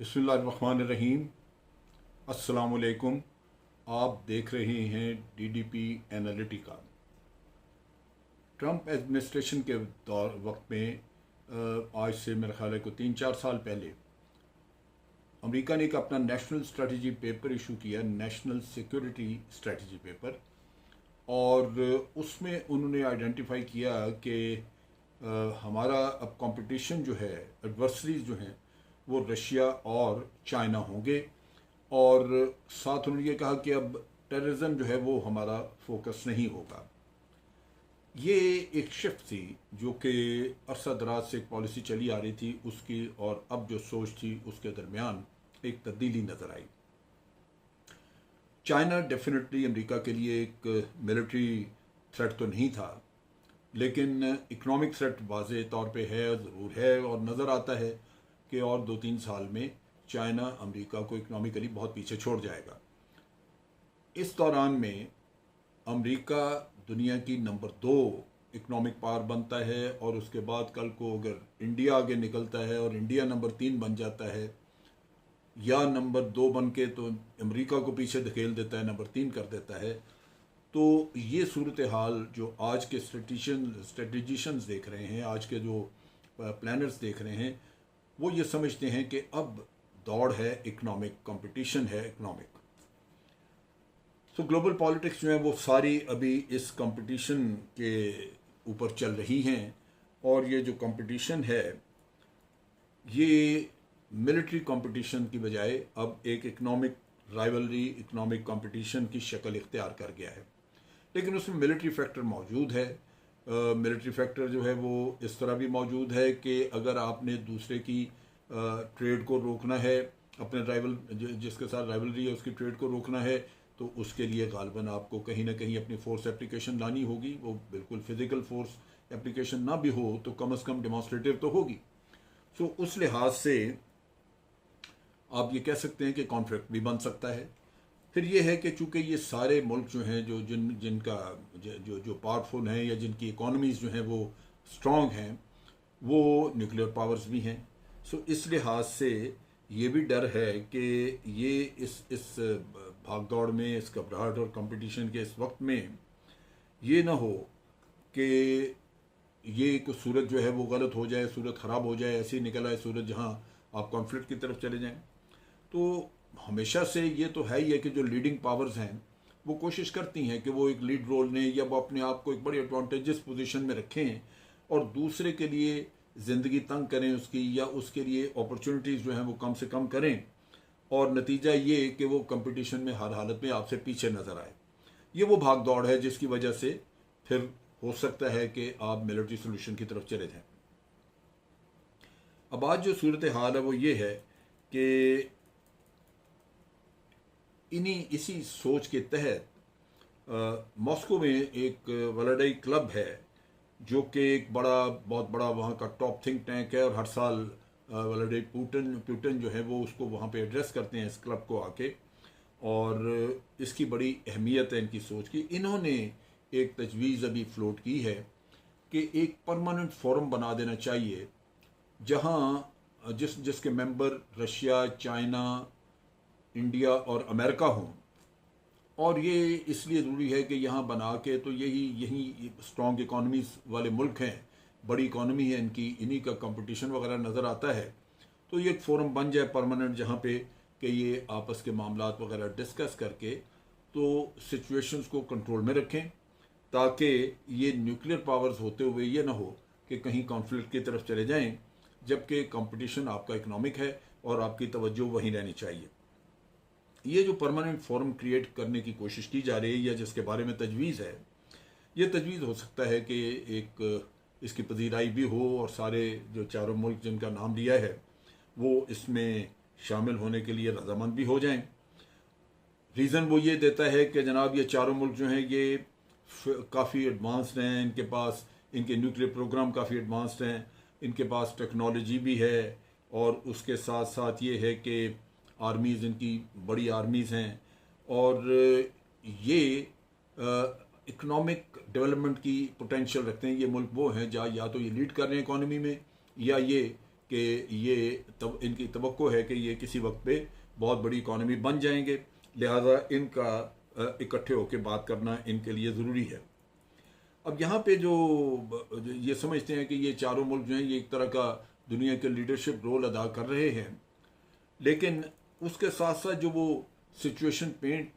बिस्मिल्लाहिर्रहमानिर्रहीम। अस्सलामुअलैकुम। आप देख रहे हैं डीडीपी एनालिटिका। ट्रंप एडमिनिस्ट्रेशन के वक्त में आज से मेरे ख्याल है को 3-4 साल पहले अमेरिका ने एक अपना नेशनल स्ट्रेटजी पेपर इशू किया, नेशनल सिक्योरिटी स्ट्रेटजी पेपर, और उसमें उन्होंने आइडेंटिफाई किया कि हमारा अब कंपटीशन जो है, एडवर्सरीज जो हैं, वो रशिया और चाइना होंगे। और साथ उन्होंने ये कहा कि अब टेररिज्म जो है वो हमारा फोकस नहीं होगा। ये एक शिफ्ट थी जो कि अरसा दराज से एक पॉलिसी चली आ रही थी उसकी, और अब जो सोच थी उसके दरमियान एक तब्दीली नज़र आई। चाइना डेफिनेटली अमेरिका के लिए एक मिलिट्री थ्रेट तो नहीं था, लेकिन इकोनॉमिक थ्रेट वाज़े तौर पे है, ज़रूर है, और नज़र आता है कि और 2-3 साल में चाइना अमेरिका को इकोनॉमिकली बहुत पीछे छोड़ जाएगा। इस दौरान में अमेरिका दुनिया की नंबर 2 इकोनॉमिक पावर बनता है, और उसके बाद कल को अगर इंडिया आगे निकलता है और इंडिया नंबर 3 बन जाता है, या नंबर 2 बन के तो अमेरिका को पीछे धकेल देता है, नंबर 3 कर देता है, तो ये सूरत हाल जो आज के स्ट्रेटिजिशंस देख रहे हैं, आज के जो प्लानर्स देख रहे हैं, वो ये समझते हैं कि अब दौड़ है इकोनॉमिक, कंपटीशन है इकोनॉमिक। तो ग्लोबल पॉलिटिक्स जो है वो सारी अभी इस कंपटीशन के ऊपर चल रही हैं, और ये जो कंपटीशन है ये मिलिट्री कंपटीशन की बजाय अब एक इकोनॉमिक राइवलरी, इकोनॉमिक कंपटीशन की शक्ल इख्तियार कर गया है। लेकिन उसमें मिलिट्री फैक्टर मौजूद है। मिलिट्री फैक्टर जो है वो इस तरह भी मौजूद है कि अगर आपने दूसरे की ट्रेड को रोकना है, अपने राइवल जिसके साथ राइवलरी है उसकी ट्रेड को रोकना है, तो उसके लिए गालबन आपको कहीं ना कहीं अपनी फोर्स एप्लीकेशन लानी होगी। वो बिल्कुल फिजिकल फोर्स एप्लीकेशन ना भी हो तो कम से कम डेमोन्स्ट्रेटिव तो होगी। सो उस लिहाज से आप ये कह सकते हैं कि कॉन्फ्लिक्ट भी बन सकता है। फिर ये है कि चूंकि ये सारे मुल्क जो हैं, जो जिनका जो पावरफुल हैं या जिनकी इकोनॉमीज़ जो हैं वो स्ट्रॉन्ग हैं, वो न्यूक्लियर पावर्स भी हैं। सो इस लिहाज से ये भी डर है कि ये इस भागदौड़ में, इस घबराहट और कंपटीशन के इस वक्त में ये ना हो कि ये कुछ सूरत जो है वो गलत हो जाए, सूरत ख़राब हो जाए, ऐसी निकल आए सूरत जहाँ आप कॉन्फ्लिक्ट की तरफ चले जाएं। तो हमेशा से ये तो है ही है कि जो लीडिंग पावर्स हैं वो कोशिश करती हैं कि वो एक लीड रोल लें, या वो अपने आप को एक बड़ी एडवांटेजस पोजीशन में रखें और दूसरे के लिए ज़िंदगी तंग करें उसकी, या उसके लिए अपॉर्चुनिटीज़ जो हैं वो कम से कम करें, और नतीजा ये कि वो कंपटीशन में हर हालत में आपसे पीछे नज़र आए। ये वो भाग दौड़ है जिसकी वजह से फिर हो सकता है कि आप मिलिट्री सोल्यूशन की तरफ चले जाएं। अब आज जो सूरत हाल है वो ये है कि इसी सोच के तहत मॉस्को में एक वलाडाई क्लब है जो कि एक बहुत बड़ा वहाँ का टॉप थिंक टैंक है, और हर साल वलाडाई पुतिन जो है वो उसको वहाँ पे एड्रेस करते हैं, इस क्लब को आके, और इसकी बड़ी अहमियत है इनकी सोच की। इन्होंने एक तजवीज़ अभी फ्लोट की है कि एक परमानेंट फोरम बना देना चाहिए जहाँ जिसके मेंबर रशिया, चाइना, इंडिया और अमेरिका हों। और ये इसलिए ज़रूरी है कि यहाँ बना के तो यही स्ट्रॉन्ग इकॉनमीज़ वाले मुल्क हैं, बड़ी इकॉनमी है इनकी, इन्हीं का कंपटीशन वगैरह नज़र आता है। तो ये एक फ़ोरम बन जाए परमानेंट, जहाँ पे कि ये आपस के मामलात वगैरह डिस्कस करके तो सिचुएशंस को कंट्रोल में रखें, ताकि ये न्यूक्लियर पावर्स होते हुए ये ना हो कि कहीं कॉन्फ्लिक्ट की तरफ चले जाएं, जबकि कंपटीशन आपका इकोनॉमिक है और आपकी तवज्जो वहीं रहनी चाहिए। ये जो परमानेंट फोरम क्रिएट करने की कोशिश की जा रही है, या जिसके बारे में तजवीज़ है, ये तजवीज़ हो सकता है कि एक इसकी पजीराई भी हो और सारे जो चारों मुल्क जिनका नाम लिया है वो इसमें शामिल होने के लिए रजामंद भी हो जाएं। रीज़न वो ये देता है कि जनाब ये चारों मुल्क जो हैं ये काफ़ी एडवांस्ड हैं, इनके पास इनके न्यूक्लियर प्रोग्राम काफ़ी एडवांस्ड हैं, इनके पास टेक्नोलॉजी भी है, और उसके साथ साथ ये है कि आर्मीज़ इनकी बड़ी आर्मीज़ हैं, और ये इकोनॉमिक डेवलपमेंट की पोटेंशियल रखते हैं। ये मुल्क वो हैं जहाँ या तो ये लीड कर रहे हैं इकॉनमी में, या ये कि ये तब इनकी तवक्को है कि ये किसी वक्त पे बहुत बड़ी इकॉनमी बन जाएंगे, लिहाजा इनका इकट्ठे होकर बात करना इनके लिए ज़रूरी है। अब यहाँ पे जो ये समझते हैं कि ये चारों मुल्क जो हैं ये एक तरह का दुनिया के लीडरशिप रोल अदा कर रहे हैं, लेकिन उसके साथ साथ जो वो सिचुएशन पेंट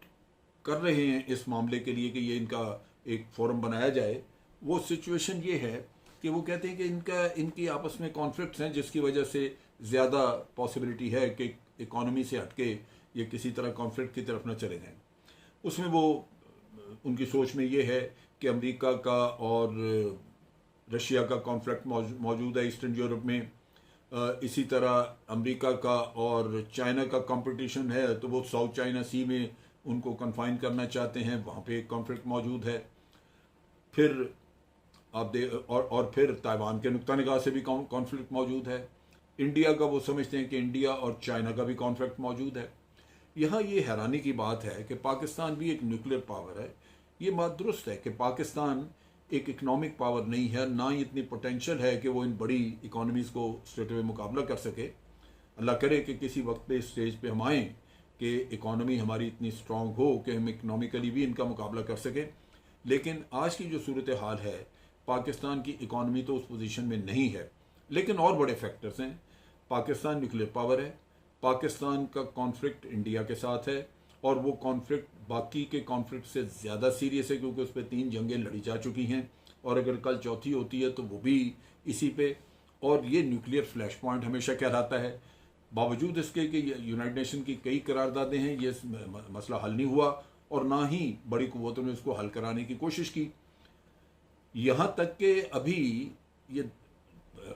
कर रहे हैं इस मामले के लिए कि ये इनका एक फोरम बनाया जाए, वो सिचुएशन ये है कि वो कहते हैं कि इनकी आपस में कॉन्फ्लिक्ट्स हैं, जिसकी वजह से ज़्यादा पॉसिबिलिटी है कि इकॉनमी से हटके ये किसी तरह कॉन्फ्लिक्ट की तरफ न चले जाएं। उसमें वो उनकी सोच में ये है कि अमेरिका का और रशिया का कॉन्फ्लिक्ट मौजूद है ईस्टर्न यूरोप में, इसी तरह अमेरिका का और चाइना का कंपटीशन है, तो वो साउथ चाइना सी में उनको कन्फाइन करना चाहते हैं, वहाँ पे एक कॉन्फ्लिक्ट मौजूद है। फिर आप और फिर ताइवान के नुक्ता निगाह से भी कॉन्फ्लिक्ट मौजूद है। इंडिया का वो समझते हैं कि इंडिया और चाइना का भी कॉन्फ्लिक्ट मौजूद है। यहाँ ये हैरानी की बात है कि पाकिस्तान भी एक न्यूक्लियर पावर है। ये बात दुरुस्त है कि पाकिस्तान एक इकोनॉमिक पावर नहीं है, ना ही इतनी पोटेंशियल है कि वो इन बड़ी इकोनॉमीज़ को स्ट्रेट अवे मुकाबला कर सके। अल्लाह करे कि किसी वक्त पे स्टेज पे हम आएँ कि इकोनॉमी हमारी इतनी स्ट्रांग हो कि हम इकोनॉमिकली भी इनका मुकाबला कर सकें। लेकिन आज की जो सूरत हाल है, पाकिस्तान की इकोनॉमी तो उस पोजीशन में नहीं है। लेकिन और बड़े फैक्टर्स हैं। पाकिस्तान न्यूक्लियर पावर है, पाकिस्तान का कॉन्फ्लिक्ट इंडिया के साथ है, और वो कॉन्फ्लिक्ट बाकी के कॉन्फ्लिक्ट से ज़्यादा सीरियस है क्योंकि उस पर 3 जंगें लड़ी जा चुकी हैं, और अगर कल चौथी होती है तो वो भी इसी पे। और ये न्यूक्लियर फ्लैश पॉइंट हमेशा कहलाता है, बावजूद इसके कि यूनाइटेड नेशन की कई करारदादें हैं, ये मसला हल नहीं हुआ और ना ही बड़ी कुव्वतों ने इसको हल कराने की कोशिश की। यहाँ तक कि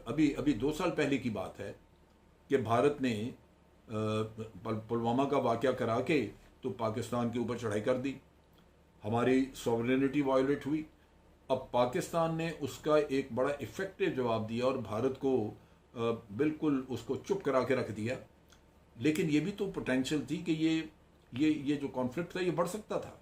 अभी 2 साल पहले की बात है कि भारत ने पुलवामा का वाक़या करा के तो पाकिस्तान के ऊपर चढ़ाई कर दी, हमारी सॉवरेनिटी वायोलेट हुई। अब पाकिस्तान ने उसका एक बड़ा इफेक्टिव जवाब दिया और भारत को बिल्कुल उसको चुप करा के रख दिया। लेकिन ये भी तो पोटेंशियल थी कि ये जो कॉन्फ्लिक्ट था ये बढ़ सकता था।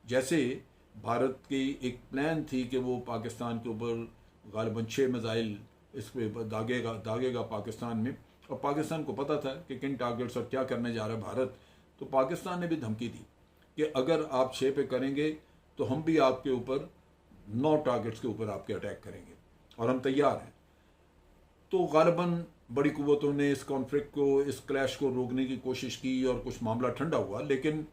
जैसे भारत की एक प्लान थी कि वो पाकिस्तान के ऊपर गालिबन 6 मिसाइल इस पे दागेगा पाकिस्तान में, और पाकिस्तान को पता था कि किन टारगेट्स और क्या करने जा रहा है भारत। तो पाकिस्तान ने भी धमकी दी कि अगर आप 6 पे करेंगे तो हम भी आपके ऊपर 9 टारगेट्स के ऊपर आपके अटैक करेंगे और हम तैयार हैं। तो गालिबन बड़ी कुव्वतों ने इस कॉन्फ्लिक्ट को, इस क्लैश को रोकने की कोशिश की और कुछ मामला ठंडा हुआ। लेकिन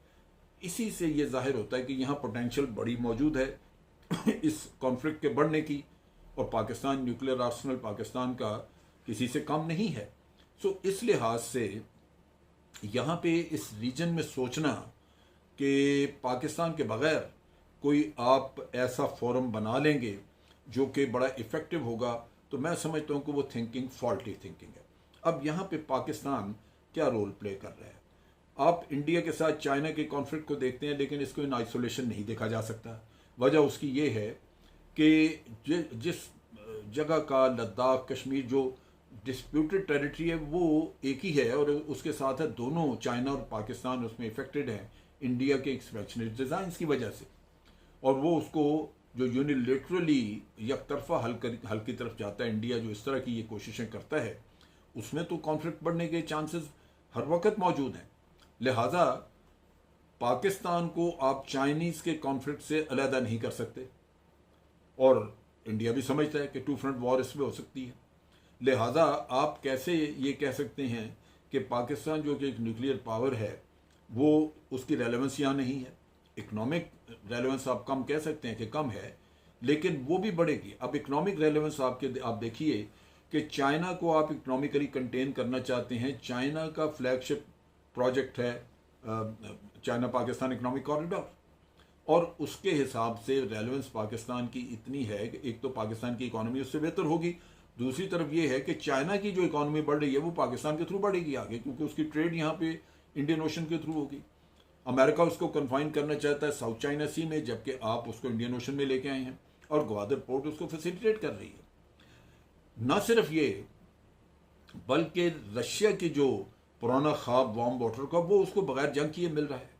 इसी से ये जाहिर होता है कि यहाँ पोटेंशियल बड़ी मौजूद है इस कॉन्फ्लिक्ट के बढ़ने की, और पाकिस्तान न्यूक्लियर आर्सेनल पाकिस्तान का किसी से कम नहीं है। सो इस लिहाज से यहाँ पे इस रीजन में सोचना कि पाकिस्तान के बगैर कोई आप ऐसा फोरम बना लेंगे जो कि बड़ा इफ़ेक्टिव होगा, तो मैं समझता हूँ कि वो थिंकिंग फॉल्टी थिंकिंग है। अब यहाँ पे पाकिस्तान क्या रोल प्ले कर रहा है? आप इंडिया के साथ चाइना के कॉन्फ्लिक्ट को देखते हैं, लेकिन इसको इन आइसोलेशन नहीं देखा जा सकता। वजह उसकी ये है कि जिस जगह का लद्दाख कश्मीर जो डिस्प्यूटेड टेरिटरी है वो एक ही है, और उसके साथ है दोनों चाइना और पाकिस्तान उसमें इफेक्टेड हैं इंडिया के एक्सपेंशनिस्ट डिज़ाइन की वजह से, और वो उसको जो यूनिलेटरली यकतरफा हल की तरफ जाता है इंडिया, जो इस तरह की ये कोशिशें करता है, उसमें तो कॉन्फ्लिक्ट बढ़ने के चांसेस हर वक्त मौजूद हैं। लिहाजा पाकिस्तान को आप चाइनीज़ के कॉन्फ्लिक्ट से अलहदा नहीं कर सकते, और इंडिया भी समझता है कि 2 फ्रंट वॉर इसमें हो सकती है। लिहाजा आप कैसे ये कह सकते हैं कि पाकिस्तान जो कि एक न्यूक्लियर पावर है वो उसकी रेलेवेंस यहाँ नहीं है। इकोनॉमिक रेलेवेंस आप कम कह सकते हैं कि कम है, लेकिन वो भी बढ़ेगी। अब इकोनॉमिक रेलेवेंस आप देखिए कि चाइना को आप इकोनॉमिकली कंटेन करना चाहते हैं। चाइना का फ्लैगशिप प्रोजेक्ट है चाइना पाकिस्तान इकोनॉमिक कॉरिडोर, और उसके हिसाब से रेलेवेंस पाकिस्तान की इतनी है कि एक तो पाकिस्तान की इकोनॉमी उससे बेहतर होगी, दूसरी तरफ ये है कि चाइना की जो इकोनॉमी बढ़ रही है वो पाकिस्तान के थ्रू बढ़ेगी आगे, क्योंकि उसकी ट्रेड यहाँ पे इंडियन ओशन के थ्रू होगी। अमेरिका उसको कन्फाइन करना चाहता है साउथ चाइना सी में, जबकि आप उसको इंडियन ओशन में लेके आए हैं, और ग्वादर पोर्ट उसको फैसिलिटेट कर रही है। न सिर्फ ये, बल्कि रशिया की जो पुराना ख्वाब वार्म वाटर का, वो उसको बगैर जंग किए मिल रहा है।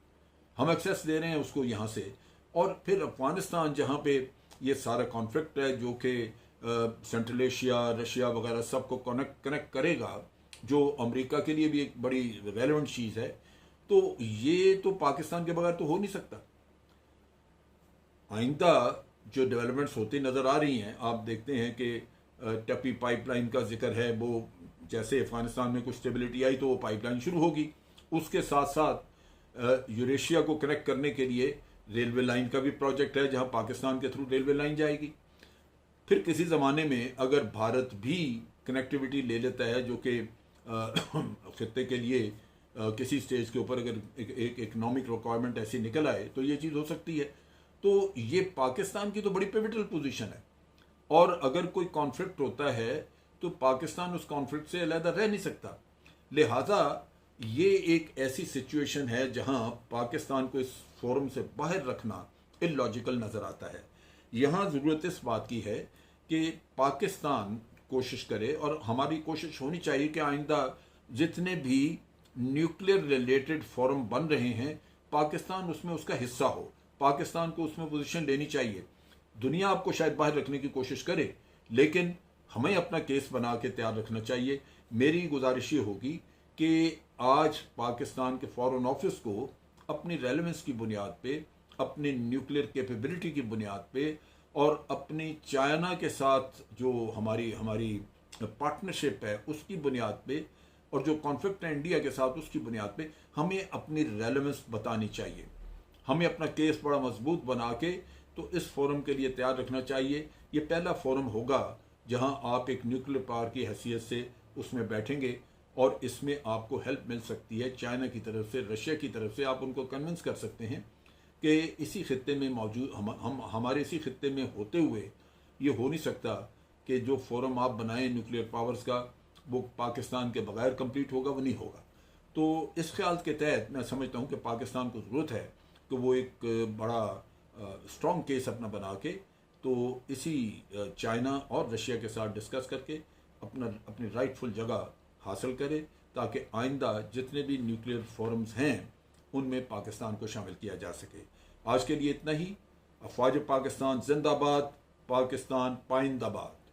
हम एक्सेस दे रहे हैं उसको यहाँ से। और फिर अफगानिस्तान जहाँ पे ये सारा कॉन्फ्लिक्ट है, जो कि सेंट्रल एशिया, रशिया वगैरह सबको कनेक्ट करेगा, जो अमेरिका के लिए भी एक बड़ी रेलेवेंट चीज़ है, तो ये तो पाकिस्तान के बगैर तो हो नहीं सकता। आइंदा जो डेवलपमेंट्स होती नज़र आ रही हैं, आप देखते हैं कि टपी पाइपलाइन का जिक्र है, वो जैसे अफगानिस्तान में कुछ स्टेबिलिटी आई तो वो पाइपलाइन शुरू होगी। उसके साथ साथ यूरेशिया को कनेक्ट करने के लिए रेलवे लाइन का भी प्रोजेक्ट है, जहां पाकिस्तान के थ्रू रेलवे लाइन जाएगी। फिर किसी ज़माने में अगर भारत भी कनेक्टिविटी ले लेता है, जो कि खित्ते के लिए किसी स्टेज के ऊपर अगर एक इकोनॉमिक रिक्वायरमेंट ऐसी निकल आए, तो ये चीज़ हो सकती है। तो ये पाकिस्तान की तो बड़ी पिवटल पोजीशन है, और अगर कोई कॉन्फ्लिक्ट होता है तो पाकिस्तान उस कॉन्फ्लिक्ट से अलहदा रह नहीं सकता। लिहाजा ये एक ऐसी सिचुएशन है जहां पाकिस्तान को इस फोरम से बाहर रखना इलॉजिकल नज़र आता है। यहाँ ज़रूरत इस बात की है कि पाकिस्तान कोशिश करे, और हमारी कोशिश होनी चाहिए कि आइंदा जितने भी न्यूक्लियर रिलेटेड फोरम बन रहे हैं, पाकिस्तान उसमें उसका हिस्सा हो, पाकिस्तान को उसमें पोजीशन लेनी चाहिए। दुनिया आपको शायद बाहर रखने की कोशिश करे, लेकिन हमें अपना केस बना के तैयार रखना चाहिए। मेरी गुजारिश ये होगी कि आज पाकिस्तान के फॉरेन ऑफिस को अपनी रेलेवेंस की बुनियाद पे, अपनी न्यूक्लियर कैपेबिलिटी की बुनियाद पे, और अपनी चाइना के साथ जो हमारी पार्टनरशिप है उसकी बुनियाद पे, और जो कॉन्फ्लिक्ट है इंडिया के साथ उसकी बुनियाद पे हमें अपनी रेलेवेंस बतानी चाहिए। हमें अपना केस बड़ा मजबूत बना के तो इस फोरम के लिए तैयार रखना चाहिए। ये पहला फोरम होगा जहां आप एक न्यूक्लियर पावर की हैसियत से उसमें बैठेंगे, और इसमें आपको हेल्प मिल सकती है चाइना की तरफ से, रशिया की तरफ से। आप उनको कन्विंस कर सकते हैं कि इसी खित्ते में मौजूद हम हमारे इसी खित्ते में होते हुए ये हो नहीं सकता कि जो फोरम आप बनाएं न्यूक्लियर पावर्स का, वो पाकिस्तान के बगैर कंप्लीट होगा, वो नहीं होगा। तो इस ख्याल के तहत मैं समझता हूँ कि पाकिस्तान को ज़रूरत है कि वो एक बड़ा स्ट्रॉन्ग केस अपना बना के तो इसी चाइना और रशिया के साथ डिस्कस करके अपनी राइटफुल जगह हासिल करे, ताकि आइंदा जितने भी न्यूक्लियर फोरम्स हैं उनमें पाकिस्तान को शामिल किया जा सके। आज के लिए इतना ही। अफवाज पाकिस्तान जिंदाबाद, पाकिस्तान पाइंदाबाद।